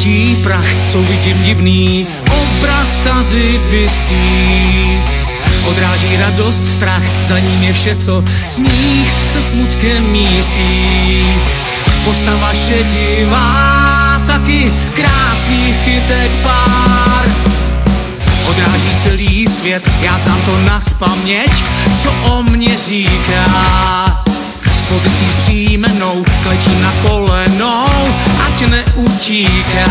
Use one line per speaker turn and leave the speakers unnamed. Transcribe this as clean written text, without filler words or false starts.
Křičí prach, co vidím divný, obraz tady visí. Odráží radost, strach, za ním je vše, co smích se smutkem mísí. Postava šedivá, taky krásných kytek pár. Odráží celý svět, já znám to nazpaměť, co o mě říká. S pozicí zpříjmenou, klečím na kolenou, ať neutíká.